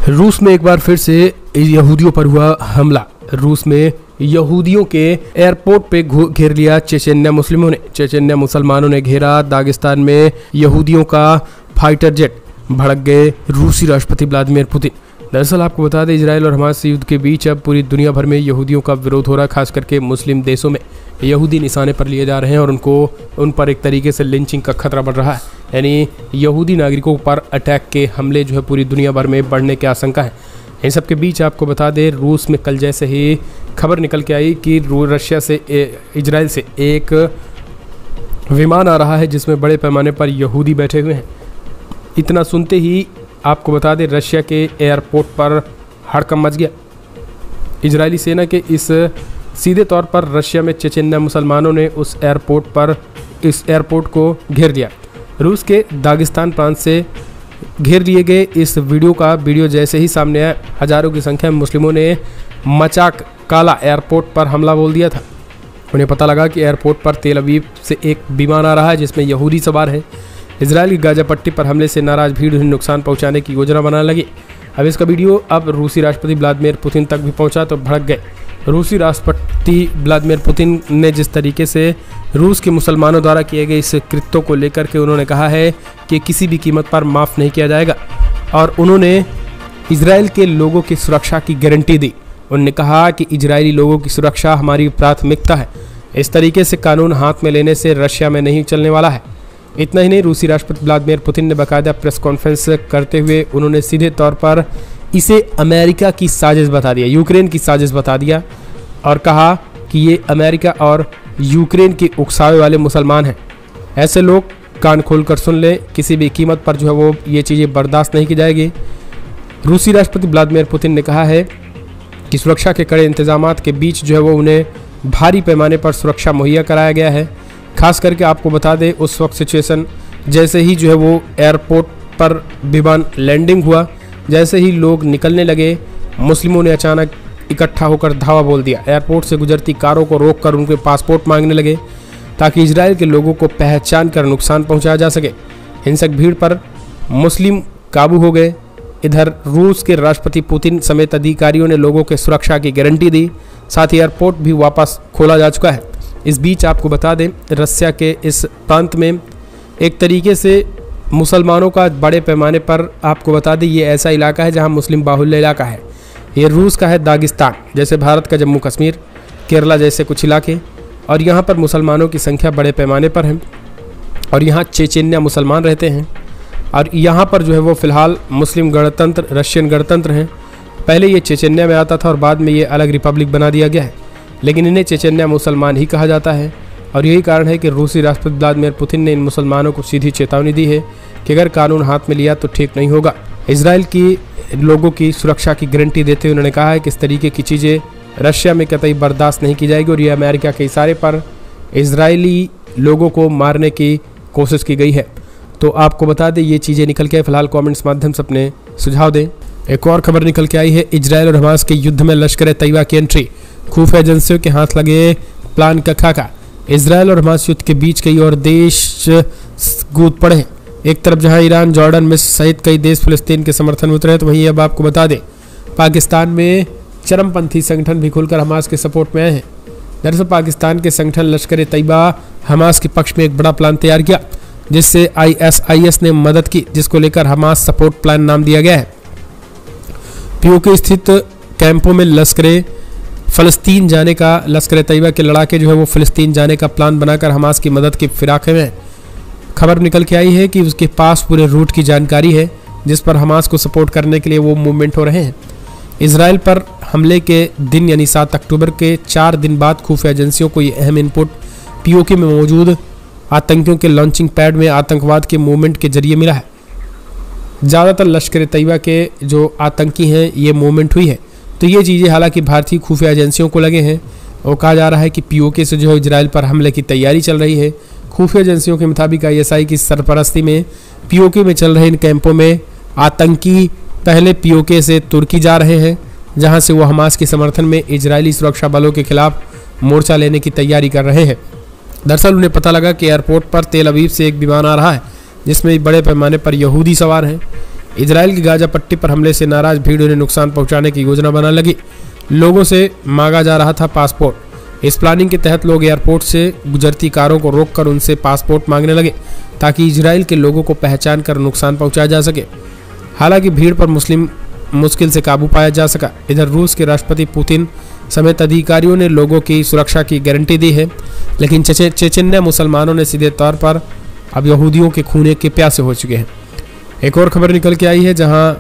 रूस में एक बार फिर से यहूदियों पर हुआ हमला। रूस में यहूदियों के एयरपोर्ट पे घेर लिया चेचन्या मुस्लिमों ने। चेचन्या मुसलमानों ने घेरा दागिस्तान में यहूदियों का फाइटर जेट। भड़क गए रूसी राष्ट्रपति व्लादिमीर पुतिन। दरअसल आपको बता दें, इजराइल और हमास युद्ध के बीच अब पूरी दुनिया भर में यहूदियों का विरोध हो रहा है। खास करके मुस्लिम देशों में यहूदी निशाने पर लिए जा रहे हैं और उन पर एक तरीके से लिंचिंग का खतरा बढ़ रहा है। यानी यहूदी नागरिकों पर अटैक के हमले जो है पूरी दुनिया भर में बढ़ने की आशंका है। इन सब के बीच आपको बता दें, रूस में कल जैसे ही खबर निकल के आई कि रशिया से इजराइल से एक विमान आ रहा है जिसमें बड़े पैमाने पर यहूदी बैठे हुए हैं। इतना सुनते ही आपको बता दें, रशिया के एयरपोर्ट पर हड़कंप मच गया। इजरायली सेना के इस सीधे तौर पर रशिया में चेचन्या मुसलमानों ने इस एयरपोर्ट को घेर लिया। रूस के दागिस्तान प्रांत से घेर लिए गए इस वीडियो जैसे ही सामने आया, हजारों की संख्या में मुस्लिमों ने मचाक काला एयरपोर्ट पर हमला बोल दिया था। उन्हें पता लगा कि एयरपोर्ट पर तेल अवीव से एक विमान आ रहा है जिसमें यहूदी सवार है। इजराइल की गाजा पट्टी पर हमले से नाराज भीड़ उन्हें नुकसान पहुंचाने की योजना बनाने लगी। अब इसका वीडियो अब रूसी राष्ट्रपति व्लादिमीर पुतिन तक भी पहुंचा तो भड़क गए। रूसी राष्ट्रपति व्लादिमीर पुतिन ने जिस तरीके से रूस के मुसलमानों द्वारा किए गए इस कृत्यों को लेकर के उन्होंने कहा है कि किसी भी कीमत पर माफ़ नहीं किया जाएगा और उन्होंने इजराइल के लोगों की सुरक्षा की गारंटी दी। उन्होंने कहा कि इजरायली लोगों की सुरक्षा हमारी प्राथमिकता है। इस तरीके से कानून हाथ में लेने से रशिया में नहीं चलने वाला है। इतना ही नहीं, रूसी राष्ट्रपति व्लादिमीर पुतिन ने बाकायदा प्रेस कॉन्फ्रेंस करते हुए उन्होंने सीधे तौर पर इसे अमेरिका की साजिश बता दिया, यूक्रेन की साजिश बता दिया और कहा कि ये अमेरिका और यूक्रेन के उकसावे वाले मुसलमान हैं। ऐसे लोग कान खोल कर सुन लें, किसी भी कीमत पर जो है वो ये चीज़ें बर्दाश्त नहीं की जाएगी। रूसी राष्ट्रपति व्लादिमीर पुतिन ने कहा है कि सुरक्षा के कड़े इंतजामात के बीच जो है वो उन्हें भारी पैमाने पर सुरक्षा मुहैया कराया गया है। खास करके आपको बता दें, उस वक्त सिचुएशन जैसे ही जो है वो एयरपोर्ट पर विमान लैंडिंग हुआ, जैसे ही लोग निकलने लगे, मुस्लिमों ने अचानक इकट्ठा होकर धावा बोल दिया। एयरपोर्ट से गुजरती कारों को रोककर उनके पासपोर्ट मांगने लगे ताकि इजराइल के लोगों को पहचान कर नुकसान पहुंचाया जा सके। हिंसक भीड़ पर मुस्लिम काबू हो गए। इधर रूस के राष्ट्रपति पुतिन समेत अधिकारियों ने लोगों के सुरक्षा की गारंटी दी। साथ ही एयरपोर्ट भी वापस खोला जा चुका है। इस बीच आपको बता दें, रसिया के इस प्रांत में एक तरीके से मुसलमानों का बड़े पैमाने पर, आपको बता दें, ये ऐसा इलाका है जहां मुस्लिम बाहुल्य इलाका है। ये रूस का है दागिस्तान, जैसे भारत का जम्मू कश्मीर, केरला जैसे कुछ इलाके, और यहाँ पर मुसलमानों की संख्या बड़े पैमाने पर है और यहाँ चेचन्या मुसलमान रहते हैं। और यहाँ पर जो है वो फ़िलहाल मुस्लिम गणतंत्र, रशियन गणतंत्र हैं। पहले ये चेचन्या में आता था और बाद में ये अलग रिपब्लिक बना दिया गया है, लेकिन इन्हें चेचन्या मुसलमान ही कहा जाता है। और यही कारण है कि रूसी राष्ट्रपति व्लादिमीर पुतिन ने इन मुसलमानों को सीधी चेतावनी दी है कि अगर कानून हाथ में लिया तो ठीक नहीं होगा। इजराइल की लोगों की सुरक्षा की गारंटी देते हुए उन्होंने कहा है कि इस तरीके की चीज़ें रशिया में कतई बर्दाश्त नहीं की जाएगी और ये अमेरिका के इशारे पर इजरायली लोगों को मारने की कोशिश की गई है। तो आपको बता दें, ये चीज़ें निकल के फिलहाल कमेंट्स माध्यम से अपने सुझाव दें। एक और खबर निकल के आई है, इजराइल और हमास के युद्ध में लश्कर तैयबा की एंट्री। खुफिया एजेंसियों के हाथ लगे प्लान का खाका। इजराइल और हमास युद्ध के बीच कई और देश कूद पड़े हैं। एक तरफ जहां ईरान, जॉर्डन, मिस्र सहित कई देश फिलिस्तीन के समर्थन में उतरे हैं, तो वहीं अब आपको बता दें, पाकिस्तान में चरमपंथी संगठन भी खुलकर हमास के सपोर्ट में आए हैं। दरअसल पाकिस्तान के संगठन लश्कर तैयबा हमास के पक्ष में एक बड़ा प्लान तैयार किया जिससे ISIS ने मदद की, जिसको लेकर हमास सपोर्ट प्लान नाम दिया गया है। पीओके स्थित कैंपों में लश्कर तैयबा के लड़ाके जो है वो फिलिस्तीन जाने का प्लान बनाकर हमास की मदद की फिराक में। खबर निकल के आई है कि उसके पास पूरे रूट की जानकारी है जिस पर हमास को सपोर्ट करने के लिए वो मूवमेंट हो रहे हैं। इजराइल पर हमले के दिन यानी 7 अक्टूबर के 4 दिन बाद खुफिया एजेंसियों को ये अहम इनपुट पीओके में मौजूद आतंकियों के लॉन्चिंग पैड में आतंकवाद के मूवमेंट के जरिए मिला है। ज़्यादातर लश्कर तैयबा के जो आतंकी हैं ये मूवमेंट हुई है। तो ये चीज़ें हालांकि भारतीय खुफिया एजेंसियों को लगे हैं और कहा जा रहा है कि पीओके से जो है इजराइल पर हमले की तैयारी चल रही है। खुफिया एजेंसियों के मुताबिक ISI की सरपरस्ती में पीओके में चल रहे इन कैंपों में आतंकी पहले पीओके से तुर्की जा रहे हैं, जहां से वो हमास के समर्थन में इजरायली सुरक्षा बलों के खिलाफ मोर्चा लेने की तैयारी कर रहे हैं। दरअसल उन्हें पता लगा कि एयरपोर्ट पर तेल अवीव से एक विमान आ रहा है जिसमें बड़े पैमाने पर यहूदी सवार हैं। इजराइल की गाजा पट्टी पर हमले से नाराज भीड़ उन्हें नुकसान पहुंचाने की योजना बनाने लगी। लोगों से मांगा जा रहा था पासपोर्ट। इस प्लानिंग के तहत लोग एयरपोर्ट से गुजरती कारों को रोककर उनसे पासपोर्ट मांगने लगे ताकि इजराइल के लोगों को पहचान कर नुकसान पहुंचाया जा सके। हालांकि भीड़ पर मुश्किल से काबू पाया जा सका। इधर रूस के राष्ट्रपति पुतिन समेत अधिकारियों ने लोगों की सुरक्षा की गारंटी दी है, लेकिन चेचन्या मुसलमानों ने सीधे तौर पर अब यहूदियों के खून के प्यासे हो चुके हैं। एक और खबर निकल के आई है, जहां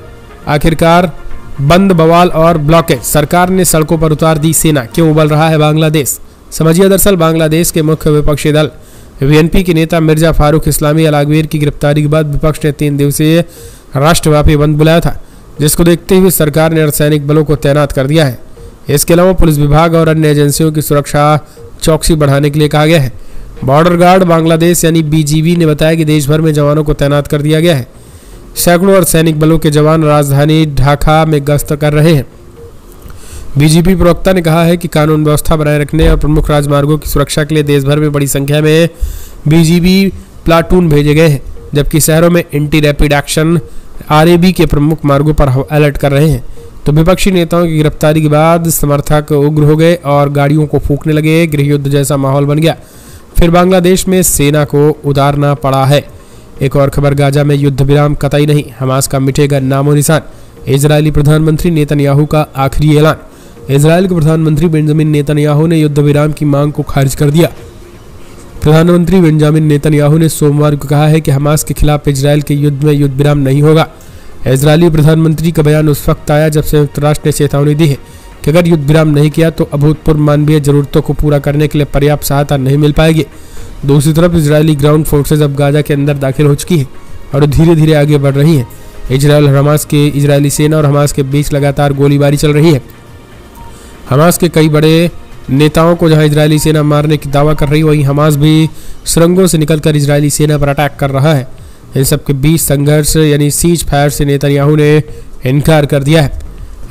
आखिरकार बंद, बवाल और ब्लॉकेज, सरकार ने सड़कों पर उतार दी सेना। क्यों उबल रहा है बांग्लादेश? समझिए, दरअसल बांग्लादेश के मुख्य विपक्षी दल बीएनपी के नेता मिर्जा फारूक इस्लामी अल-आगवीर की गिरफ्तारी के बाद विपक्ष ने 3 दिवसीय राष्ट्रव्यापी बंद बुलाया था, जिसको देखते हुए सरकार ने अर्धसैनिक बलों को तैनात कर दिया है। इसके अलावा पुलिस विभाग और अन्य एजेंसियों की सुरक्षा चौकसी बढ़ाने के लिए कहा गया है। बॉर्डर गार्ड बांग्लादेश यानी बीजीबी ने बताया कि देश भर में जवानों को तैनात कर दिया गया है। सैकड़ों अर्धसैनिक बलों के जवान राजधानी ढाका में गश्त कर रहे हैं। बीजेपी प्रवक्ता ने कहा है कि कानून व्यवस्था बनाए रखने और प्रमुख राजमार्गों की सुरक्षा के लिए देश भर में बड़ी संख्या में बीजीबी प्लाटून भेजे गए हैं, जबकि शहरों में एंटी रैपिड एक्शन आरएबी के प्रमुख मार्गों पर अलर्ट कर रहे हैं। तो विपक्षी नेताओं की गिरफ्तारी के बाद समर्थक उग्र हो गए और गाड़ियों को फूंकने लगे। गृह युद्ध जैसा माहौल बन गया। फिर बांग्लादेश में सेना को उतारना पड़ा है। एक और खबर, गाजा में युद्ध विराम कतई नहीं, हमास का मिटेगा नामो निशान। इजरायली प्रधानमंत्री नेतन्याहू का आखिरी ऐलान। इजरायल के प्रधानमंत्री बेंजामिन नेतन्याहू ने युद्ध विराम की मांग को खारिज कर दिया। प्रधानमंत्री बेंजामिन नेतन्याहू ने सोमवार को कहा है कि हमास के खिलाफ इजरायल के युद्ध में युद्ध विराम नहीं होगा। इजरायली प्रधानमंत्री का बयान उस वक्त आया जब संयुक्त राष्ट्र ने चेतावनी दी है कि अगर युद्ध विराम नहीं किया तो अभूतपूर्व मानवीय जरूरतों को पूरा करने के लिए पर्याप्त सहायता नहीं मिल पाएगी। दूसरी तरफ इजरायली ग्राउंड फोर्सेज अब गाजा के अंदर दाखिल हो चुकी है और धीरे धीरे आगे बढ़ रही हैं। इजरायली सेना और हमास के बीच लगातार गोलीबारी चल रही है। हमास के कई बड़े नेताओं को जहां इजरायली सेना मारने की दावा कर रही है, वहीं हमास भी सुरंगों से निकलकर इजरायली सेना पर अटैक कर रहा है। इन सबके बीच संघर्ष यानी सीज फायर से नेतन्याहू ने इनकार कर दिया है।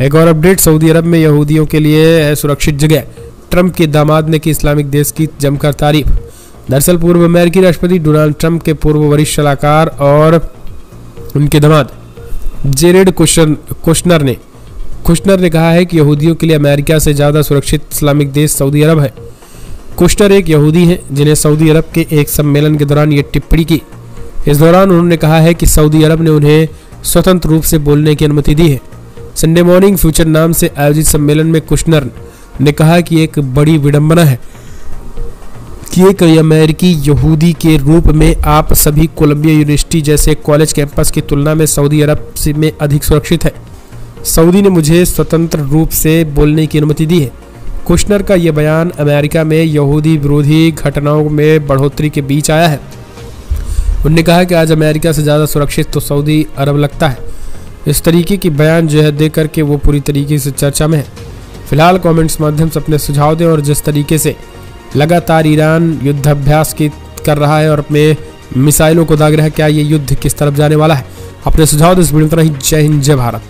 एक और अपडेट, सऊदी अरब में यहूदियों के लिए है सुरक्षित जगह। ट्रंप के दामाद ने की इस्लामिक देश की जमकर तारीफ। दरअसल पूर्व अमेरिकी राष्ट्रपति डोनाल्ड ट्रंप के पूर्व वरिष्ठ सलाहकार और उनके दामाद जेरेड कुशनर ने कहा है कि यहूदियों के लिए अमेरिका से ज़्यादा सुरक्षित इस्लामिक देश सऊदी अरब है। कुशनर एक यहूदी हैं जिन्हें सऊदी अरब के एक सम्मेलन के दौरान ये टिप्पणी की। इस दौरान उन्होंने कहा है कि सऊदी अरब ने उन्हें स्वतंत्र रूप से बोलने की अनुमति दी है। संडे मॉर्निंग फ्यूचर नाम से आयोजित सम्मेलन में कुशनर ने कहा कि एक बड़ी विडंबना है कि एक अमेरिकी यहूदी के रूप में आप सभी कोलंबिया यूनिवर्सिटी जैसे कॉलेज कैंपस की तुलना में सऊदी अरब में अधिक सुरक्षित है। सऊदी ने मुझे स्वतंत्र रूप से बोलने की अनुमति दी है। कुशनर का यह बयान अमेरिका में यहूदी विरोधी घटनाओं में बढ़ोतरी के बीच आया है। उन्होंने कहा कि आज अमेरिका से ज़्यादा सुरक्षित तो सऊदी अरब लगता है। इस तरीके की बयान जो है दे करके वो पूरी तरीके से चर्चा में है। फिलहाल कमेंट्स माध्यम से अपने सुझाव दें और जिस तरीके से लगातार ईरान युद्धाभ्यास कर रहा है और अपने मिसाइलों को दाग रहा है, क्या ये युद्ध किस तरफ जाने वाला है? अपने सुझाव दें। इस वीडियो में इतना ही। जय हिंद, जय भारत।